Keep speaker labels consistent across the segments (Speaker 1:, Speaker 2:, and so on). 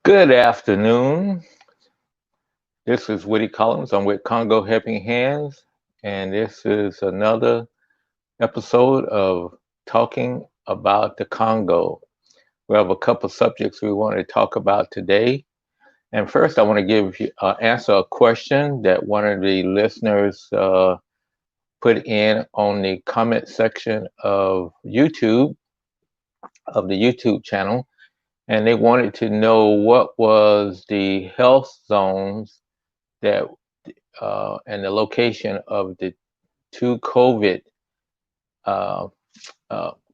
Speaker 1: Good afternoon. This is Woody Collins. I'm with Congo Helping Hands, and this is another episode of Talking About the Congo. We have a couple subjects we want to talk about today. And first, I want to answer a question that one of the listeners put in on the comment section of the YouTube channel, and they wanted to know what was the health zones that and the location of the two COVID uh,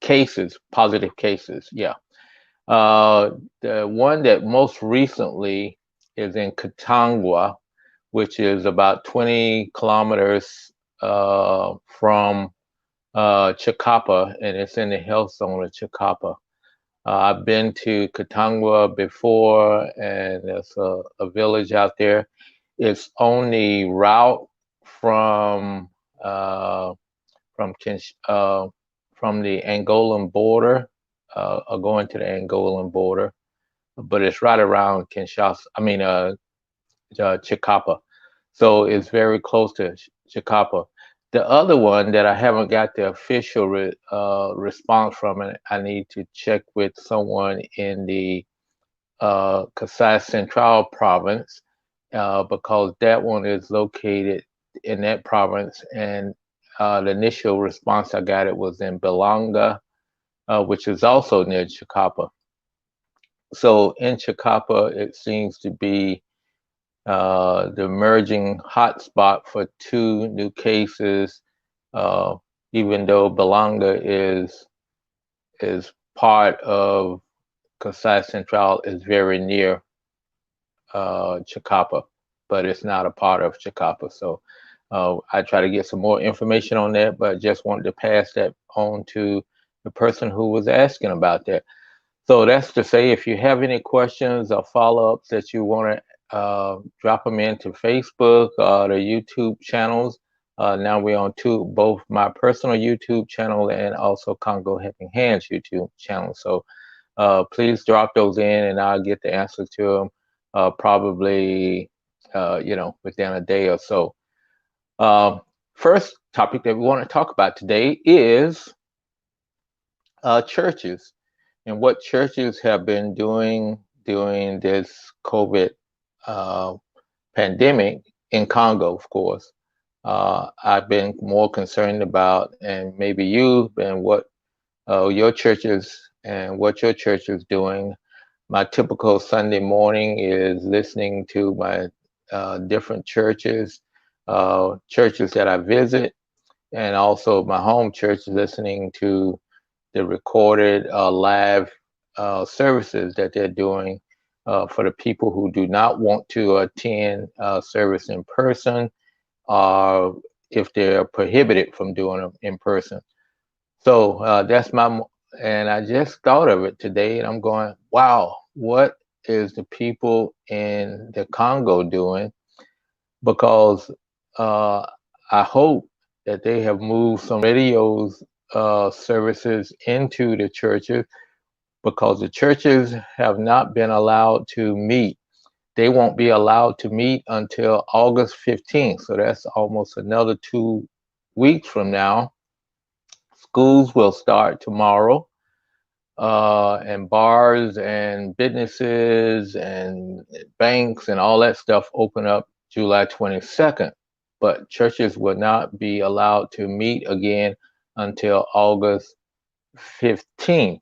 Speaker 1: cases, positive cases. Yeah. The one that most recently is in Katangwa, which is about 20 kilometers from Chikapa, and it's in the health zone of Chikapa. I've been to Katangwa before, and there's a village out there. It's on the route from uh, from from the Angolan border, going to the Angolan border, but it's right around Kinshasa. Chikapa. So it's very close to Chikapa. The other one that I haven't got the official response from, and I need to check with someone in the Kasai Central province, because that one is located in that province. And the initial response I got it was in Belanga, which is also near Chikapa. So in Chikapa, it seems to be the emerging hotspot for two new cases, uh, even though Belanga is part of Kasai Central, is very near Chikapa, but it's not a part of Chikapa. So I try to get some more information on that, but just wanted to pass that on to the person who was asking about that. So that's to say, if you have any questions or follow-ups that you want to drop them into Facebook or the YouTube channels. Now we're on both my personal YouTube channel and also Congo Helping Hands YouTube channel. So please drop those in, and I'll get the answer to them probably within a day or so. First topic that we want to talk about today is churches and what churches have been doing during this COVID uh, pandemic in Congo, of course. I've been more concerned about, and maybe you've been, your churches and what your church is doing. My typical Sunday morning is listening to my different churches that I visit, and also my home church, listening to the recorded live services that they're doing for the people who do not want to attend service in person, or if they're prohibited from doing them in person. So and I just thought of it today, and I'm going, wow, what is the people in the Congo doing? Because uh, I hope that they have moved some radios services into the churches, because the churches have not been allowed to meet. They won't be allowed to meet until August 15th. So that's almost another 2 weeks from now. Schools will start tomorrow, and bars and businesses and banks and all that stuff open up July 22nd. But churches will not be allowed to meet again until August 15th.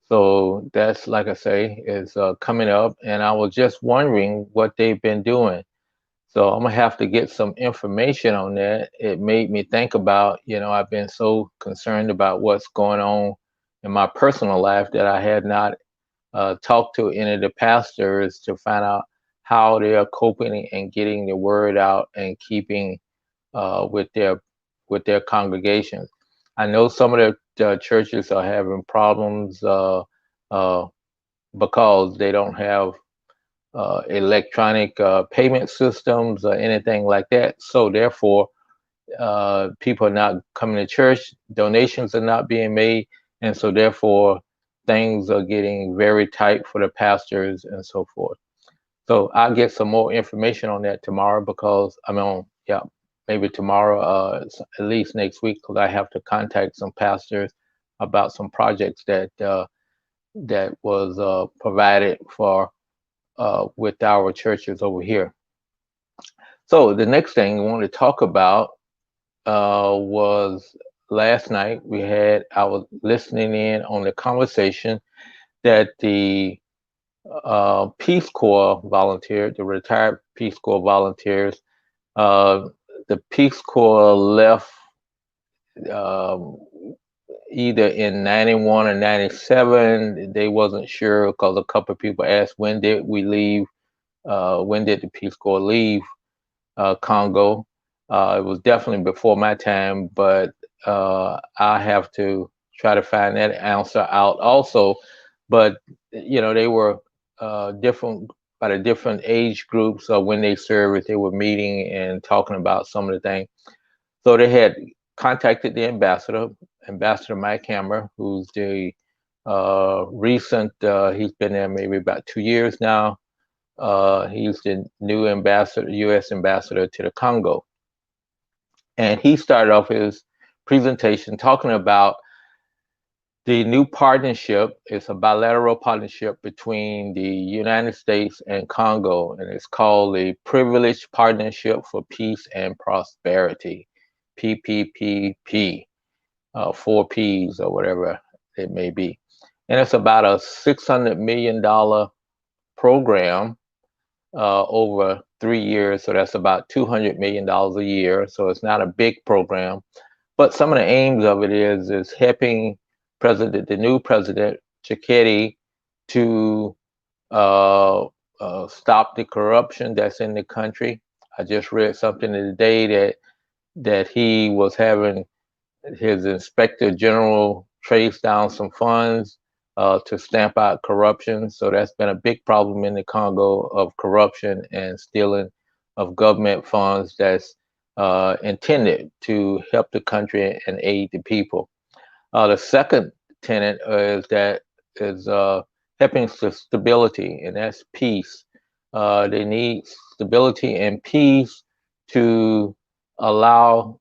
Speaker 1: So that's, like I say, is coming up, and I was just wondering what they've been doing. So I'm gonna have to get some information on that. It made me think about, I've been so concerned about what's going on in my personal life that I had not talked to any of the pastors to find out how they are coping and getting the word out and keeping with their congregations. I know some of the churches are having problems uh, because they don't have electronic payment systems or anything like that. So therefore, people are not coming to church. Donations are not being made, and so therefore, things are getting very tight for the pastors and so forth. So I'll get some more information on that tomorrow because I'm on, yeah, maybe tomorrow, at least next week, because I have to contact some pastors about some projects that was provided for with our churches over here. So the next thing I want to talk about was last night I was listening in on the conversation that the Peace Corps volunteers, the retired Peace Corps volunteers, uh, the Peace Corps left um, either in 91 or 97. They wasn't sure because a couple of people asked, when did we leave? When did the Peace Corps leave Congo? It was definitely before my time, but I have to try to find that answer out also. But they were different by the different age groups of when they served. They were meeting and talking about some of the things. So they had contacted the ambassador, Ambassador Mike Hammer, who's the recent. He's been there maybe about 2 years now. He's the new ambassador, U.S. ambassador to the Congo. And he started off his presentation talking about the new partnership. It's a bilateral partnership between the United States and Congo, and it's called the Privileged Partnership for Peace and Prosperity, PPPP, 4Ps or whatever it may be. And it's about a $600 million program over 3 years. So that's about $200 million a year. So it's not a big program. But some of the aims of it is helping the new president, Tshisekedi, to stop the corruption that's in the country. I just read something today that he was having his inspector general trace down some funds to stamp out corruption. So that's been a big problem in the Congo of corruption and stealing of government funds that's intended to help the country and aid the people. The second tenet is helping stability, and that's peace. They need stability and peace to allow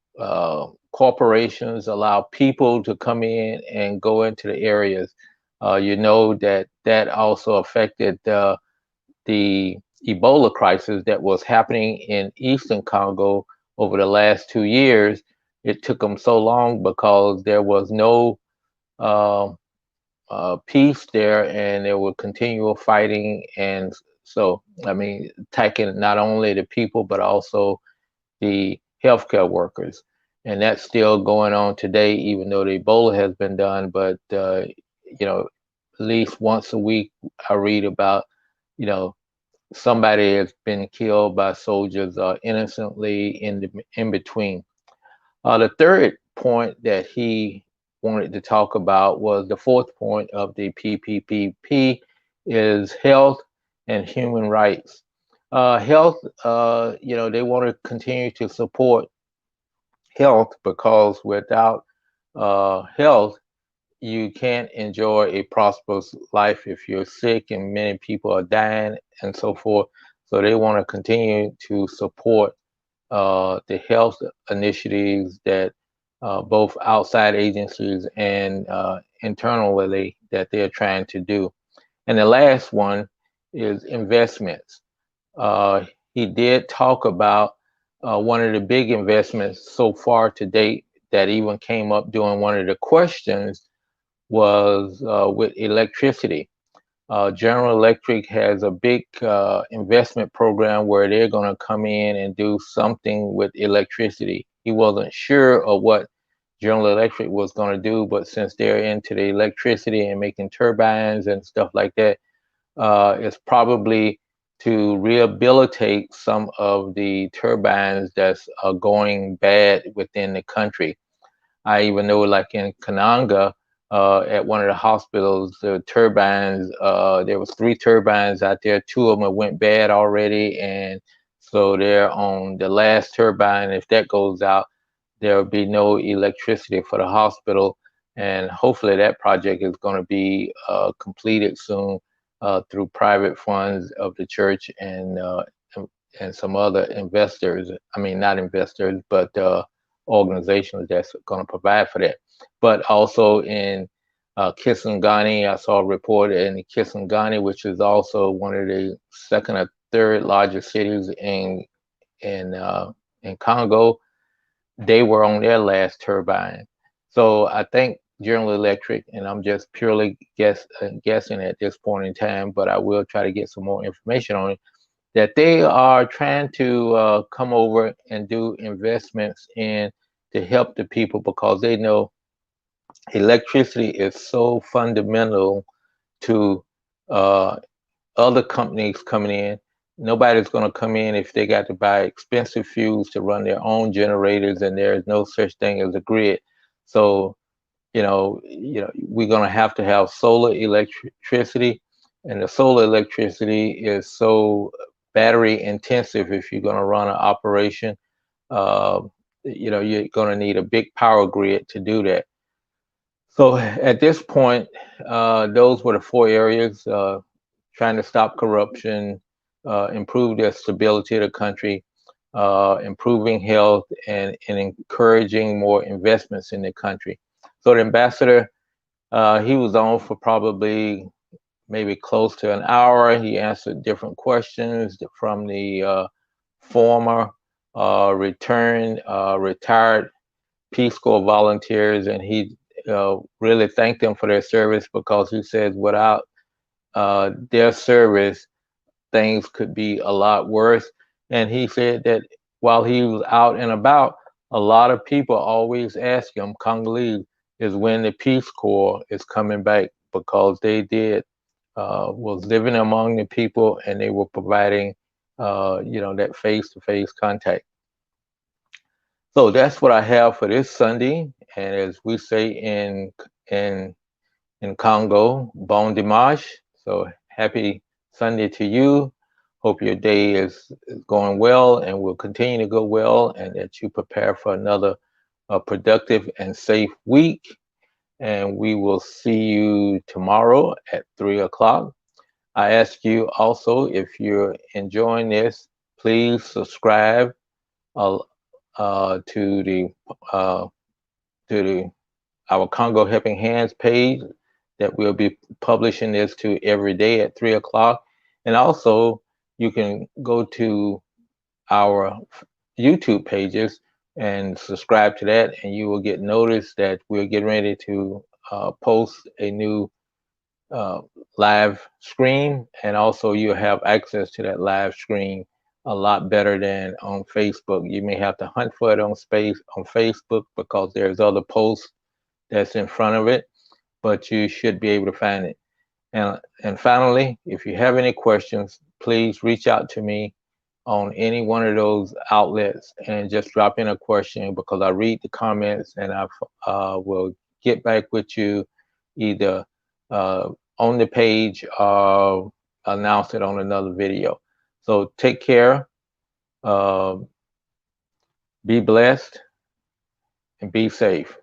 Speaker 1: corporations, allow people to come in and go into the areas. That also affected the Ebola crisis that was happening in Eastern Congo over the last 2 years. It took them so long because there was no uh, peace there, and there was continual fighting. And so, I mean, attacking not only the people but also the healthcare workers. And that's still going on today, even though the Ebola has been done. But at least once a week, I read about somebody has been killed by soldiers innocently in between. The third point that he wanted to talk about was the fourth point of the PPPP is health and human rights. Health, they want to continue to support health because without health, you can't enjoy a prosperous life if you're sick, and many people are dying and so forth. So they want to continue to support the health initiatives that both outside agencies and internally that they're trying to do. And the last one is investments. He did talk about one of the big investments so far to date that even came up during one of the questions was with electricity. General Electric has a big investment program where they're going to come in and do something with electricity. He wasn't sure of what General Electric was going to do, but since they're into the electricity and making turbines and stuff like that, it's probably to rehabilitate some of the turbines that's going bad within the country. I even know, like in Kananga, at one of the hospitals, the turbines, there was 3 turbines out there. 2 of them went bad already, and so they're on the last turbine. If that goes out, there will be no electricity for the hospital, and hopefully that project is going to be completed soon through private funds of the church and some other investors. I mean, not investors, but organizations that's going to provide for that. But also in Kisangani, I saw a report in Kisangani, which is also one of the second or third largest cities in in Congo. They were on their last turbine. So I think General Electric, and I'm just purely guessing at this point in time, but I will try to get some more information on it, that they are trying to come over and do investments in to help the people because they know electricity is so fundamental to uh, other companies coming in. Nobody's going to come in if they got to buy expensive fuels to run their own generators, and there is no such thing as a grid. So, we're going to have solar electricity, and the solar electricity is so battery intensive. If you're going to run an operation, uh, you're going to need a big power grid to do that. So at this point, those were the four areas: trying to stop corruption, improve the stability of the country, improving health, and encouraging more investments in the country. So the ambassador, he was on for probably maybe close to an hour. He answered different questions from the former, retired Peace Corps volunteers, and he really thanked them for their service because he says without their service, things could be a lot worse. And he said that while he was out and about, a lot of people always ask him, Congolese, is when the Peace Corps is coming back because they did was living among the people and they were providing that face-to-face contact. So that's what I have for this Sunday. And as we say in in Congo, bon dimanche. So happy Sunday to you. Hope your day is going well and will continue to go well, and that you prepare for another productive and safe week. And we will see you tomorrow at 3 o'clock. I ask you also, if you're enjoying this, please subscribe uh, to uh, the our Congo Helping Hands page that we'll be publishing this to every day at 3 o'clock. And also, you can go to our YouTube pages and subscribe to that, and you will get notice that we're getting ready to post a new uh, live stream, and also you'll have access to that live stream a lot better than on Facebook. You may have to hunt for it on Facebook because there's other posts that's in front of it, but you should be able to find it. And finally, if you have any questions, please reach out to me on any one of those outlets and just drop in a question because I read the comments and I will get back with you either on the page or announce it on another video. So take care, uh, be blessed, and be safe.